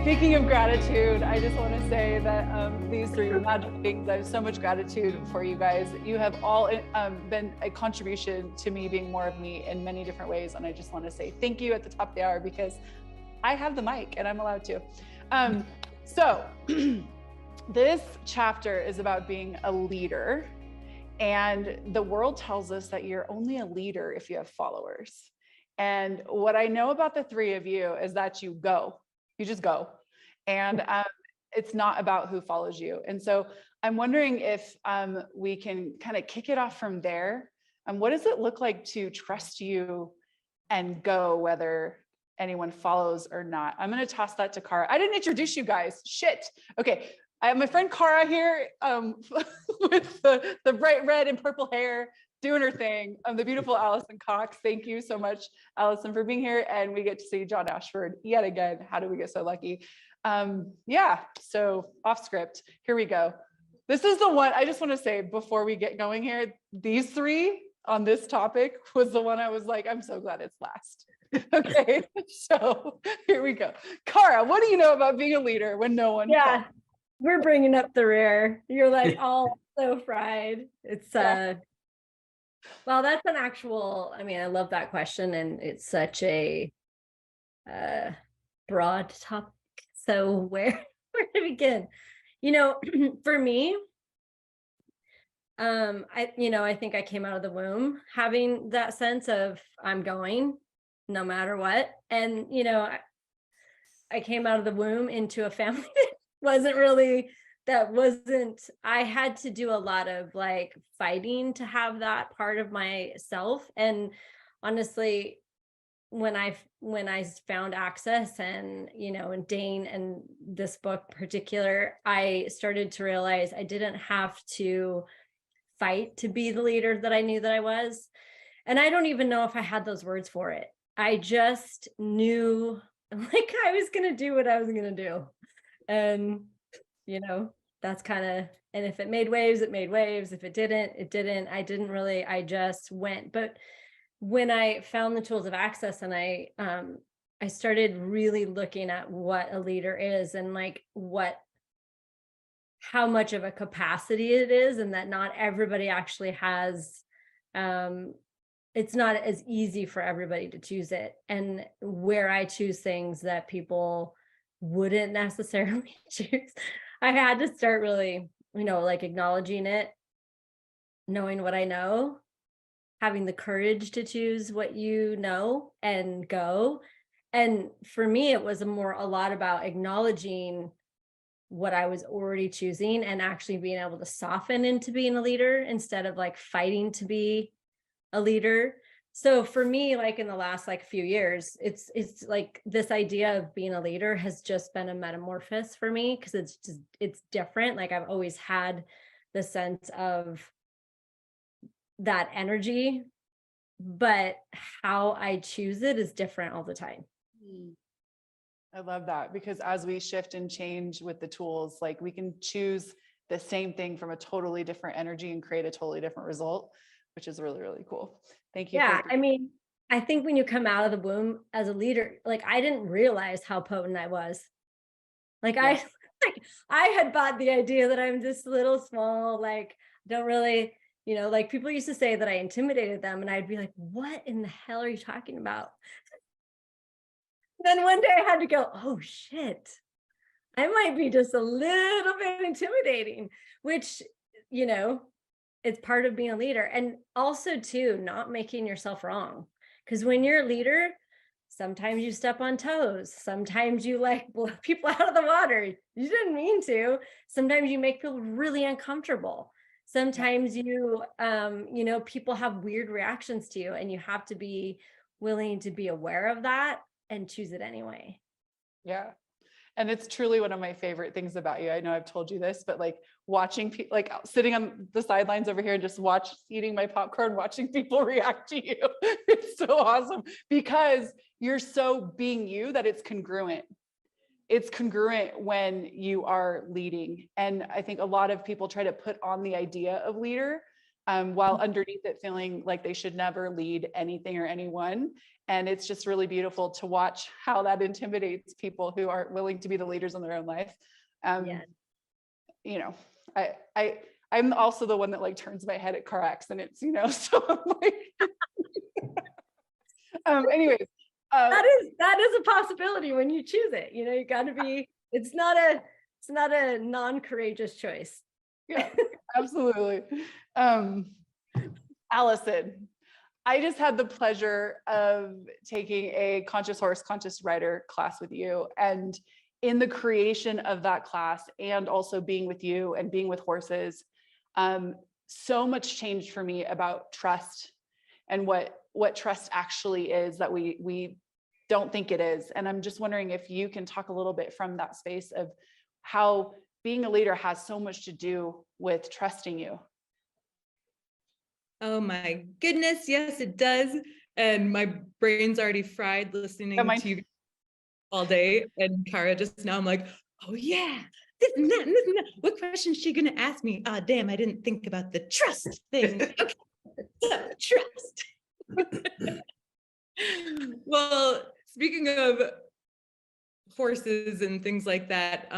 Speaking of gratitude, I just want to say that these three magic things, I have so much gratitude for you guys. You have all been a contribution to me being more of me in many different ways. And I just want to say thank you at the top of the hour because I have the mic and I'm allowed to. So this chapter is about being a leader. And the world tells us that you're only a leader if you have followers. And what I know about the three of you is that you go. You just go. And it's not about who follows you. And so I'm wondering if we can kind of kick it off from there. What does it look like to trust you and go, whether anyone follows or not? I'm going to toss that to Cara. I didn't introduce you guys. Shit. Okay. I have my friend Cara here with the bright red and purple hair, doing her thing. The beautiful Allison Cox. Thank you so much, Allison, for being here. And we get to see John Ashford yet again. How did we get so lucky? Yeah, so off script, here we go. This is the one I just want to say before we get going here, these three on this topic was the one I was like, I'm so glad it's last. Okay, so here we go. Cara, what do you know about being a leader when no one follows? We're bringing up the rear. You're like all so fried. It's well, that's an actual, I mean, I love that question, and it's such a broad topic. So where to begin? You know, for me, I think I came out of the womb having that sense of I'm going no matter what. And, I came out of the womb into a family I had to do a lot of like fighting to have that part of myself. And honestly, when I found Access and, and Dane and this book in particular, I started to realize I didn't have to fight to be the leader that I knew that I was. And I don't even know if I had those words for it. I just knew like I was going to do what I was going to do. And that's kind of, and if it made waves, it made waves. If it didn't, it didn't. I just went. But when I found the tools of Access and I started really looking at what a leader is and like how much of a capacity it is, and that not everybody actually has, it's not as easy for everybody to choose it. And where I choose things that people wouldn't necessarily choose, I had to start really, like acknowledging it, knowing what I know, having the courage to choose what you know and go. And for me, it was a lot about acknowledging what I was already choosing and actually being able to soften into being a leader instead of like fighting to be a leader. So for me, like in the last like few years, it's like this idea of being a leader has just been a metamorphosis for me, because it's different. Like I've always had the sense of that energy, but how I choose it is different all the time. I love that, because as we shift and change with the tools, like we can choose the same thing from a totally different energy and create a totally different result, which is really, really cool. Thank you. Yeah. I mean, I think when you come out of the womb as a leader, like I didn't realize how potent I was. Like I had bought the idea that I'm this little small, like don't really, like people used to say that I intimidated them, and I'd be like, what in the hell are you talking about? Then one day I had to go, oh shit, I might be just a little bit intimidating, which, it's part of being a leader. And also too, not making yourself wrong. Because when you're a leader, sometimes you step on toes. Sometimes you like blow people out of the water. You didn't mean to. Sometimes you make people really uncomfortable. Sometimes you, people have weird reactions to you, and you have to be willing to be aware of that and choose it anyway. Yeah. And it's truly one of my favorite things about you. I know I've told you this, but like watching people, like sitting on the sidelines over here and just eating my popcorn, watching people react to you. It's so awesome, because you're so being you that it's congruent. It's congruent when you are leading. And I think a lot of people try to put on the idea of leader while underneath it feeling like they should never lead anything or anyone. And it's just really beautiful to watch how that intimidates people who aren't willing to be the leaders in their own life. Yes. You know, I'm also the one that like turns my head at car accidents, you know, so I'm like, anyways. That is a possibility when you choose it. You know, you got to be, it's not a non-courageous choice. Yeah, absolutely. Allison, I just had the pleasure of taking a conscious horse, conscious rider class with you. And in the creation of that class, and also being with you and being with horses, so much changed for me about trust and what trust actually is that we don't think it is. And I'm just wondering if you can talk a little bit from that space of how being a leader has so much to do with trusting you. Oh my goodness, yes, it does. And my brain's already fried listening to you all day. And Kara, just now I'm like, oh yeah, this and that, and this and that. What question is she gonna ask me? Ah, damn, I didn't think about the trust thing. Okay, so trust. Well, speaking of horses and things like that,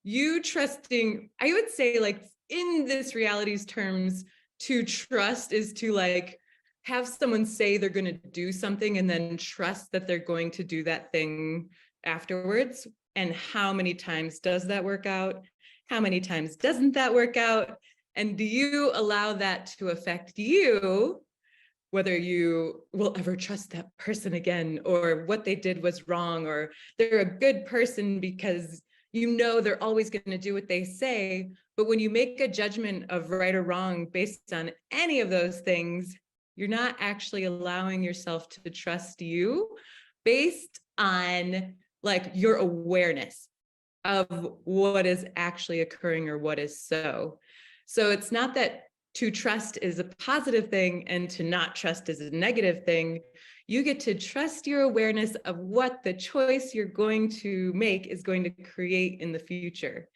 you trusting, I would say, like, in this reality's terms, to trust is to like have someone say they're going to do something and then trust that they're going to do that thing afterwards. And how many times does that work out? How many times doesn't that work out? And do you allow that to affect you, whether you will ever trust that person again, or what they did was wrong, or they're a good person because you know they're always going to do what they say. But when you make a judgment of right or wrong based on any of those things, you're not actually allowing yourself to trust you based on like your awareness of what is actually occurring or what is so. So it's not that to trust is a positive thing and to not trust is a negative thing. You get to trust your awareness of what the choice you're going to make is going to create in the future.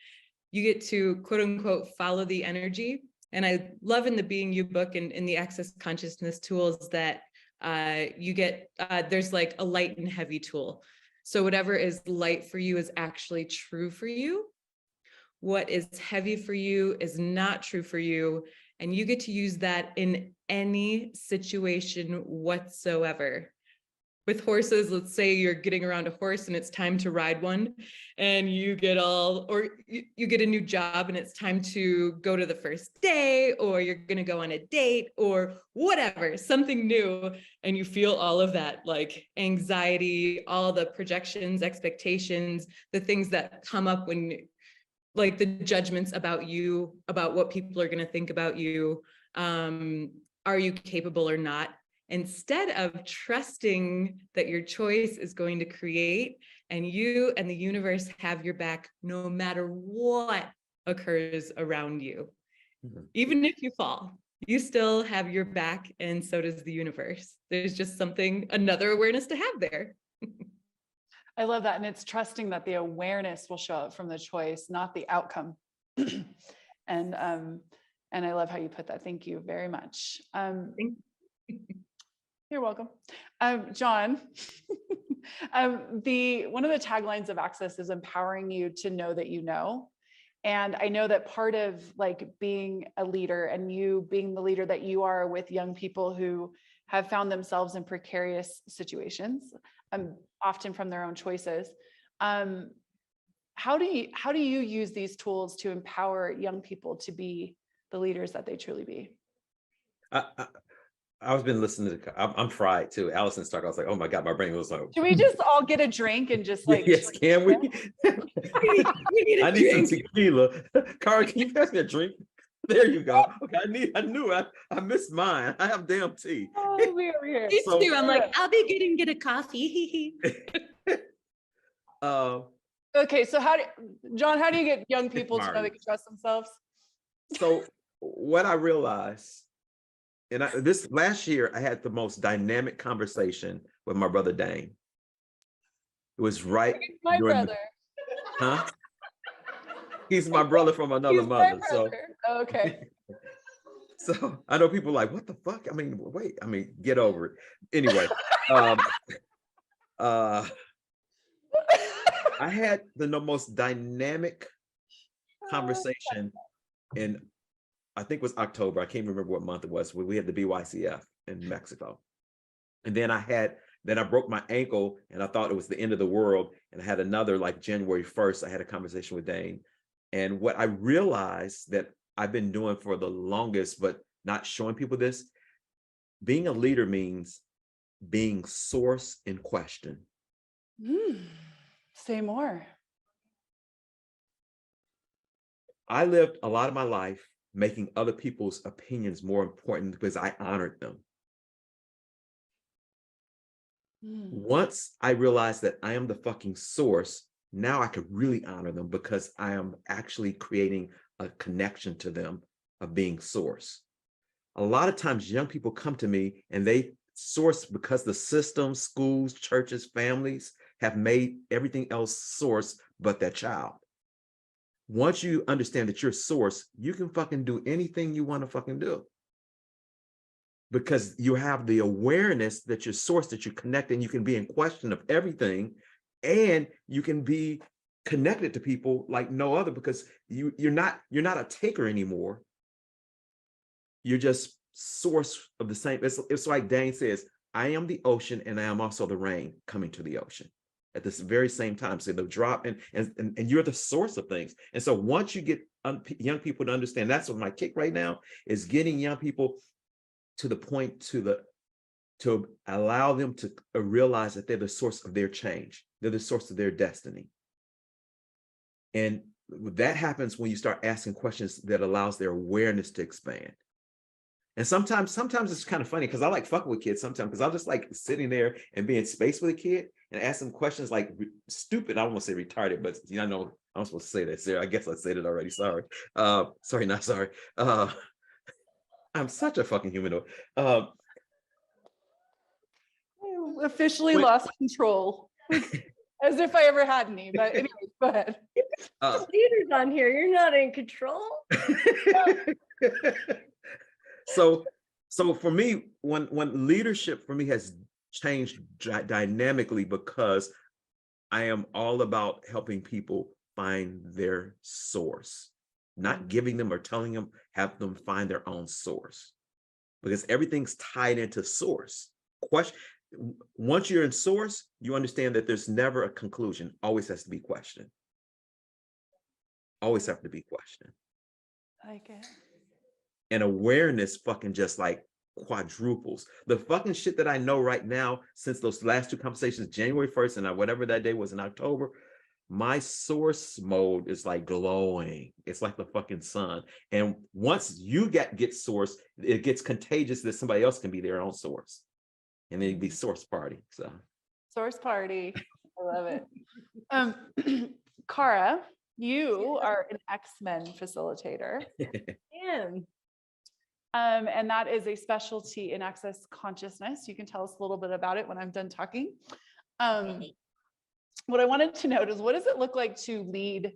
You get to, quote unquote, follow the energy. And I love in the Being You book and in the Access Consciousness tools that you get, there's like a light and heavy tool. So whatever is light for you is actually true for you. What is heavy for you is not true for you. And you get to use that in any situation whatsoever. With horses, let's say you're getting around a horse and it's time to ride one, and you get you get a new job and it's time to go to the first day, or you're going to go on a date or whatever, something new. And you feel all of that like anxiety, all the projections, expectations, the things that come up when like the judgments about you, about what people are going to think about you. Are you capable or not? Instead of trusting that your choice is going to create and you and the universe have your back no matter what occurs around you. Mm-hmm. Even if you fall, you still have your back, and so does the universe. There's just another awareness to have there. I love that. And it's trusting that the awareness will show up from the choice, not the outcome. And I love how you put that. Thank you very much. Thank you. You're welcome. John, one of the taglines of Access is empowering you to know that you know. And I know that part of like being a leader and you being the leader that you are with young people who have found themselves in precarious situations, often from their own choices. How do you use these tools to empower young people to be the leaders that they truly be? I've been listening to, I'm fried too. Allison started, I was like, oh my God, my brain was like. Should we just all get a drink and just like. Yes, can we? We need I need some tequila. Cara, can you pass me a drink? There you go. Okay, I missed mine. I have damn tea. Oh, we're here. Me too. I'm like, I'll be get a coffee. Okay, so John, how do you get young people to know they can trust themselves? So what I realized, and this last year, I had the most dynamic conversation with my brother Dane. It was right. My brother. He's my brother from another mother. So okay. So I know people are like, what the fuck? I mean, wait, I mean, get over it. Anyway, I had the most dynamic conversation in, I think it was October. I can't remember what month it was. We had the BYCF in Mexico. And then I broke my ankle and I thought it was the end of the world. And I had another, like January 1st, I had a conversation with Dane. And what I realized that I've been doing for the longest, but not showing people this, being a leader means being source in question. Say more. I lived a lot of my life making other people's opinions more important because I honored them. Once I realized that I am the fucking source, now I could really honor them because I am actually creating a connection to them of being source. A lot of times young people come to me and they source because the system, schools, churches, families have made everything else source but their child. Once you understand that you're source, you can fucking do anything you want to fucking do. Because you have the awareness that you're source, that you connect, and you can be in question of everything, and you can be connected to people like no other because you're not a taker anymore. You're just source of the same. It's like Dane says, I am the ocean and I am also the rain coming to the ocean at this very same time. So the drop and you're the source of things. And so once you get young people to understand, that's what my kick right now is, getting young people to the point to allow them to realize that they're the source of their change. They're the source of their destiny. And that happens when you start asking questions that allows their awareness to expand. And sometimes it's kind of funny because I like fucking with kids sometimes, because I'm just like sitting there and being in space with a kid and asking questions like stupid. I don't want to say retarded, but I know I'm supposed to say that. Sarah, I guess I said it already. Sorry. Sorry, not sorry. I'm such a fucking humanoid. Officially lost control. As if I ever had any, but anyways, go ahead. Leaders on here, you're not in control. So for me, when leadership for me has changed dynamically, because I am all about helping people find their source, not giving them or telling them, have them find their own source, because everything's tied into source. Once you're in source, you understand that there's never a conclusion. Always has to be questioned. Always have to be questioned. I like it. And awareness fucking just like quadruples. The fucking shit that I know right now, since those last two conversations, January 1st and whatever that day was in October, my source mode is like glowing. It's like the fucking sun. And once you get source, it gets contagious that somebody else can be their own source. And then it'd be source party. So source party. I love it. Cara, you are an X-Men facilitator. Damn. And that is a specialty in access consciousness. You can tell us a little bit about it when I'm done talking. What I wanted to know is, what does it look like to lead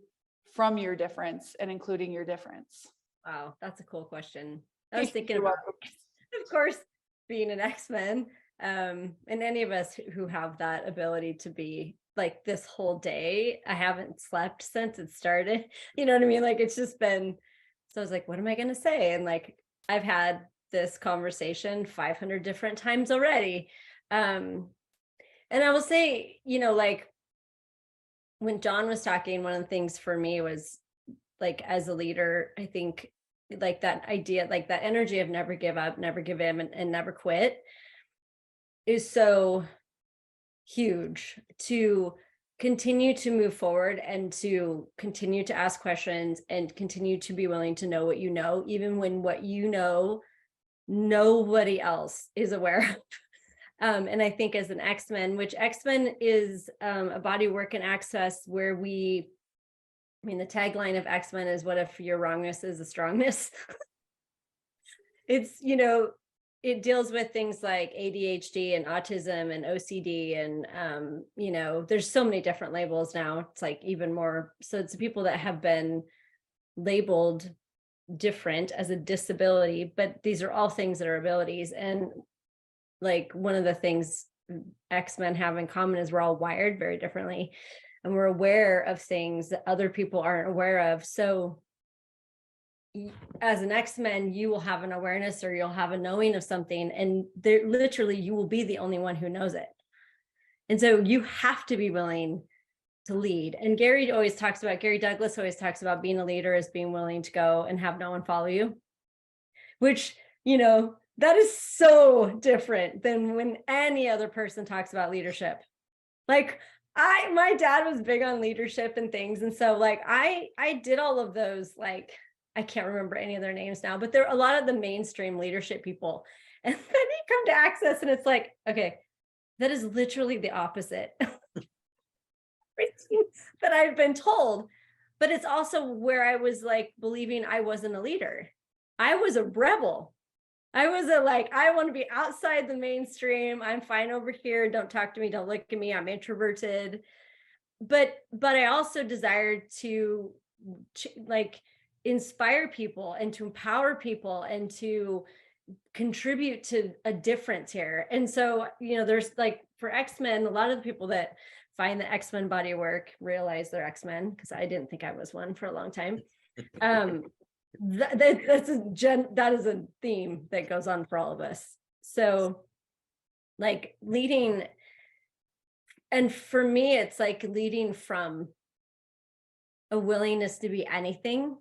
from your difference and including your difference? Wow, that's a cool question. I was thinking about, of course, being an X-Men, and any of us who have that ability to be like, this whole day, I haven't slept since it started. You know what I mean? Like, it's just been, so I was like, what am I going to say? And like, I've had this conversation 500 different times already. And I will say, you know, like when John was talking, one of the things for me was like, as a leader, I think like that idea, like that energy of never give up, never give in, and never quit is so huge, to continue to move forward and to continue to ask questions and continue to be willing to know what you know, even when what you know, nobody else is aware of. And I think as an X-Men, which X-Men is a body work and access where the tagline of X-Men is, what if your wrongness is a strongness? It's, you know, it deals with things like ADHD and autism and OCD and, you know, there's so many different labels now. It's like even more. So it's people that have been labeled different as a disability, but these are all things that are abilities. And like one of the things X-Men have in common is we're all wired very differently, and we're aware of things that other people aren't aware of. So as an X-Men, you will have an awareness or you'll have a knowing of something, and there literally you will be the only one who knows it. And so you have to be willing to lead. And Gary Douglas always talks about being a leader as being willing to go and have no one follow you, which, you know, that is so different than when any other person talks about leadership. Like my dad was big on leadership and things. And so like, I did all of those, like, I can't remember any of their names now, but there are a lot of the mainstream leadership people. And then you come to Access and it's like, okay, that is literally the opposite that I've been told. But it's also where I was like believing I wasn't a leader. I was a rebel. I was I want to be outside the mainstream. I'm fine over here. Don't talk to me. Don't look at me. I'm introverted. But I also desired to like inspire people and to empower people and to contribute to a difference here. And so, you know, there's like for X-Men, a lot of the people that find the X-Men body work realize they're X-Men, because I didn't think I was one for a long time. That is a theme that goes on for all of us. So like leading, and for me, it's like leading from a willingness to be anything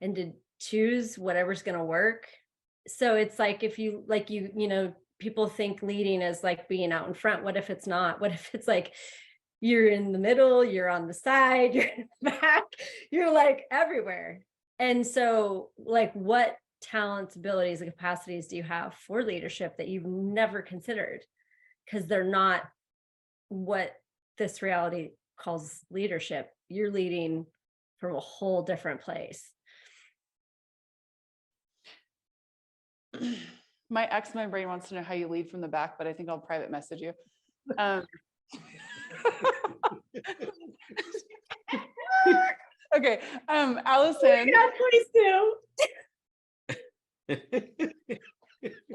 and to choose whatever's going to work. So it's like, if you, like, you know, people think leading is like being out in front. What if it's not? What if it's like, you're in the middle, you're on the side, you're in the back, you're like everywhere. And so like, what talents, abilities, and capacities do you have for leadership that you've never considered? Because they're not what this reality calls leadership. You're leading from a whole different place. My X-Men brain wants to know how you lead from the back, but I think I'll private message you. Okay, Allison. Yeah, please do.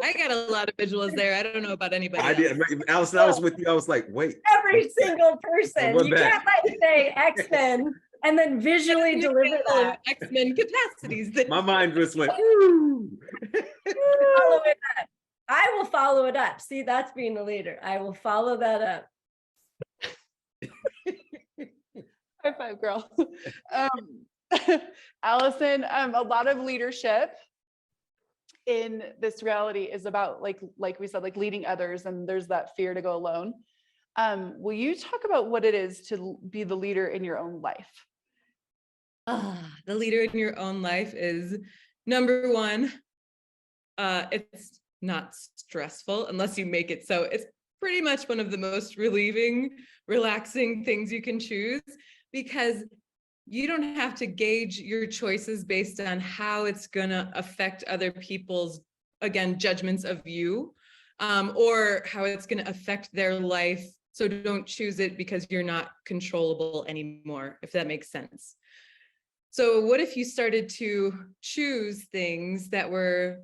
I got a lot of visuals there. I don't know about anybody I did, Allison. I was with you. I was like, wait. Every single person. You back. can't like say X-Men and then visually deliver that. X-Men capacities. My mind just went, ooh. Follow it up. I will follow it up. See, that's being a leader. I will follow that up. High five, girl. Allison, a lot of leadership in this reality is about like we said, like leading others, and there's that fear to go alone. Will you talk about what it is to be the leader in your own life? The leader in your own life is, number one, it's not stressful unless you make it so. It's pretty much one of the most relieving, relaxing things you can choose, because you don't have to gauge your choices based on how it's going to affect other people's, again, judgments of you, or how it's going to affect their life. So don't choose it because you're not controllable anymore, if that makes sense. So what if you started to choose things that were,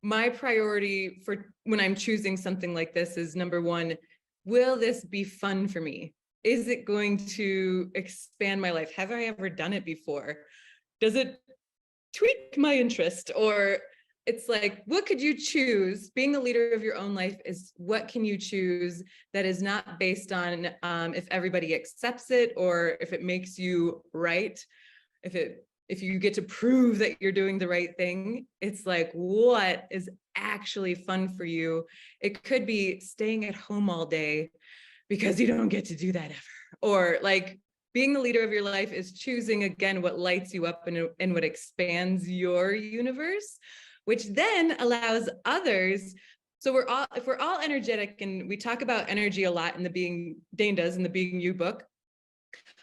my priority for when I'm choosing something like this is, number one, will this be fun for me? Is it going to expand my life? Have I ever done it before? Does it tweak my interest? Or it's like, what could you choose? Being the leader of your own life is, what can you choose that is not based on if everybody accepts it or if it makes you right? If you get to prove that you're doing the right thing, it's like, what is actually fun for you? It could be staying at home all day because you don't get to do that ever. Or like, being the leader of your life is choosing, again, what lights you up and what expands your universe, which then allows others. So if we're all energetic, and we talk about energy a lot in the Being, Dane does in the Being You book,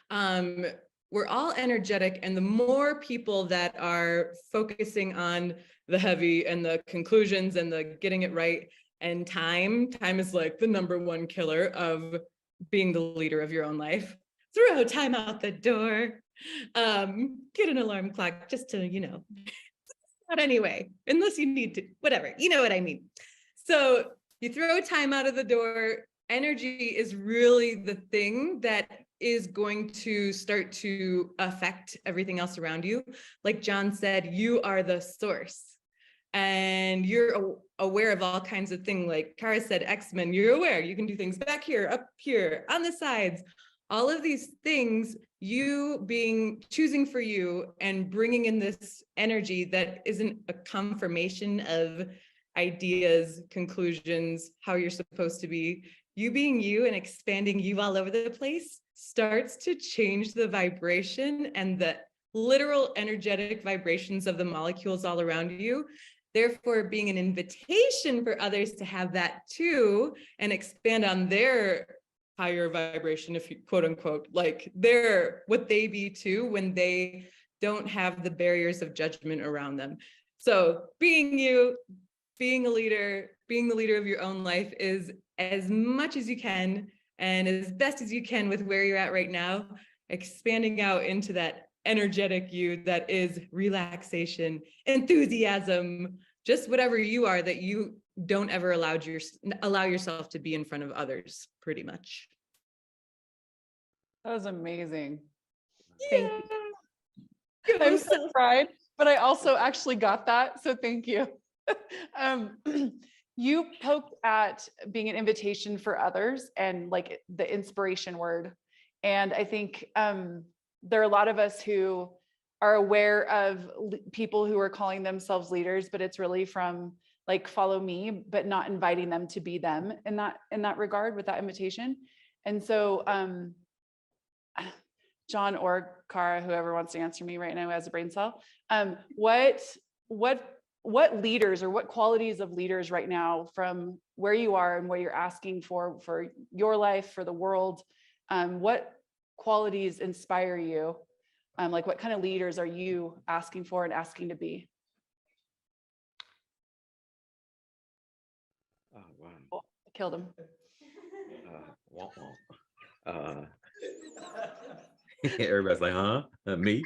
we're all energetic, and the more people that are focusing on the heavy and the conclusions and the getting it right, and time is like the number one killer of being the leader of your own life. Throw time out the door. Get an alarm clock just to, you know, not anyway, unless you need to, whatever, you know what I mean. So you throw time out of the door. Energy is really the thing that is going to start to affect everything else around you. Like John said, you are the source. And you're aware of all kinds of things. Like Kara said, X-Men, you're aware. You can do things back here, up here, on the sides. All of these things, you choosing for you and bringing in this energy that isn't a confirmation of ideas, conclusions, how you're supposed to be. You being you and expanding you all over the place starts to change the vibration and the literal energetic vibrations of the molecules all around you. Therefore, being an invitation for others to have that too and expand on their higher vibration, if you quote unquote, like what they be too when they don't have the barriers of judgment around them. So being you, being a leader, being the leader of your own life is as much as you can and as best as you can with where you're at right now, expanding out into that energetic you that is relaxation, enthusiasm, just whatever you are that you don't ever allow yourself to be in front of others, pretty much. That was amazing. Yeah. Thank you. I'm so proud, but I also actually got that, so thank you. You poked at being an invitation for others and like the inspiration word. And I think there are a lot of us who are aware of people who are calling themselves leaders, but it's really from like, follow me, but not inviting them to be them in that regard with that invitation. And so John or Kara, whoever wants to answer me right now as a brain cell, what leaders or what qualities of leaders right now from where you are and what you're asking for your life, for the world, what qualities inspire you? Like what kind of leaders are you asking for and asking to be? Oh, wow. Oh, I killed him. Everybody's like, huh? Me?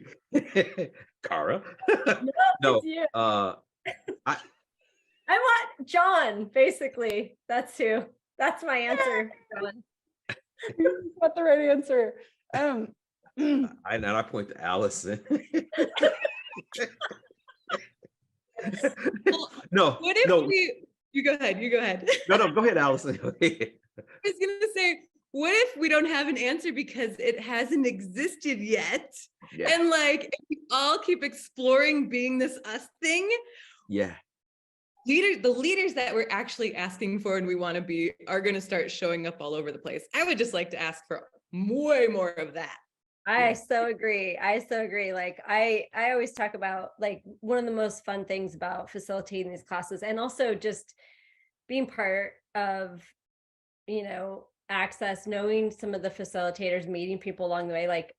Kara? No, no, I want John, basically. That's my answer, John. You got the right answer. I point to Allison. Well, no, what if no. You go ahead. You go ahead. No, go ahead, Allison. I was gonna say, what if we don't have an answer because it hasn't existed yet? Yeah. And like, if we all keep exploring being this us thing. Yeah. The leaders that we're actually asking for and we want to be are going to start showing up all over the place. I would just like to ask for way more of that. I so agree. Like I always talk about like one of the most fun things about facilitating these classes and also just being part of, you know, access, knowing some of the facilitators, meeting people along the way. Like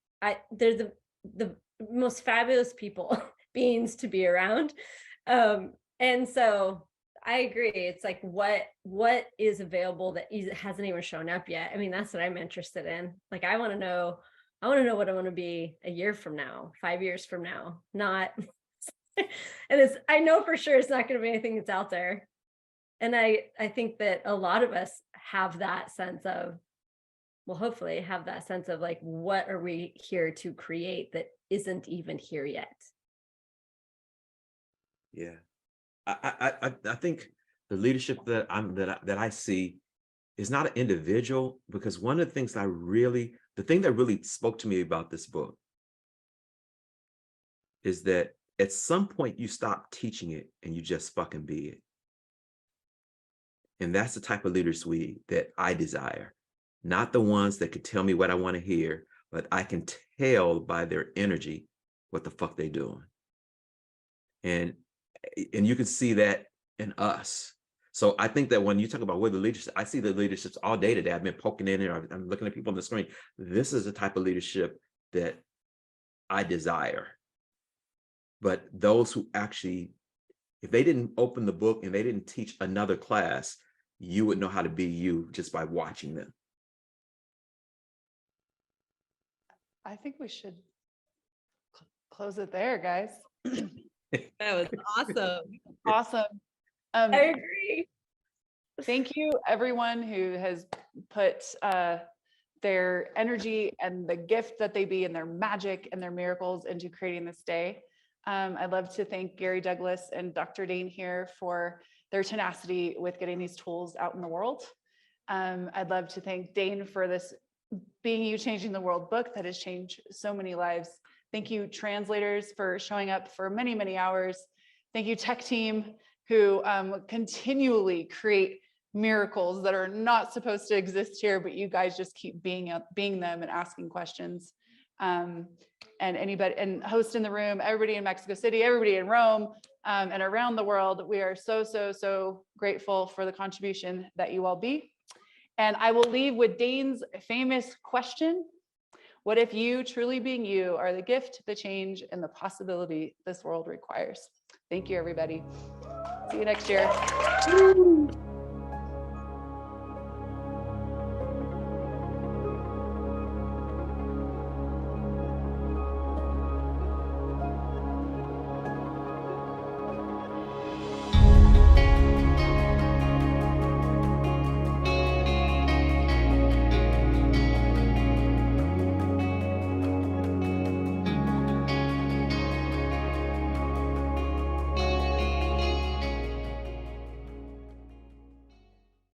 they're the most fabulous people, beings to be around. And so I agree. It's like what is available that hasn't even shown up yet. I mean, that's what I'm interested in. Like I want to know what I want to be a year from now, 5 years from now, not and I know for sure it's not going to be anything that's out there. And I think that a lot of us have that sense of, well, hopefully have that sense of like, what are we here to create that isn't even here yet? Yeah. I think the leadership that I see is not an individual, because one of the things the thing that really spoke to me about this book is that at some point you stop teaching it and you just fucking be it. And that's the type of leaders that I desire, not the ones that could tell me what I want to hear, but I can tell by their energy what the fuck they doing. And you can see that in us. So I think that when you talk about where the leadership, I see the leaderships all day today. I've been poking in there. I'm looking at people on the screen. This is the type of leadership that I desire. But those who actually, if they didn't open the book and they didn't teach another class, you would know how to be you just by watching them. I think we should close it there, guys. That was awesome. Awesome. I agree. Thank you, everyone who has put their energy and the gift that they be and their magic and their miracles into creating this day. I'd love to thank Gary Douglas and Dr. Dane here for their tenacity with getting these tools out in the world. I'd love to thank Dane for this Being You Changing the World book that has changed so many lives. Thank you, translators, for showing up for many, many hours. Thank you, tech team, who continually create miracles that are not supposed to exist here, but you guys just keep being them and asking questions. And anybody, and host in the room, everybody in Mexico City, everybody in Rome, and around the world, we are so grateful for the contribution that you all be. And I will leave with Dane's famous question: what if you, truly being you, are the gift, the change, and the possibility this world requires? Thank you, everybody. See you next year.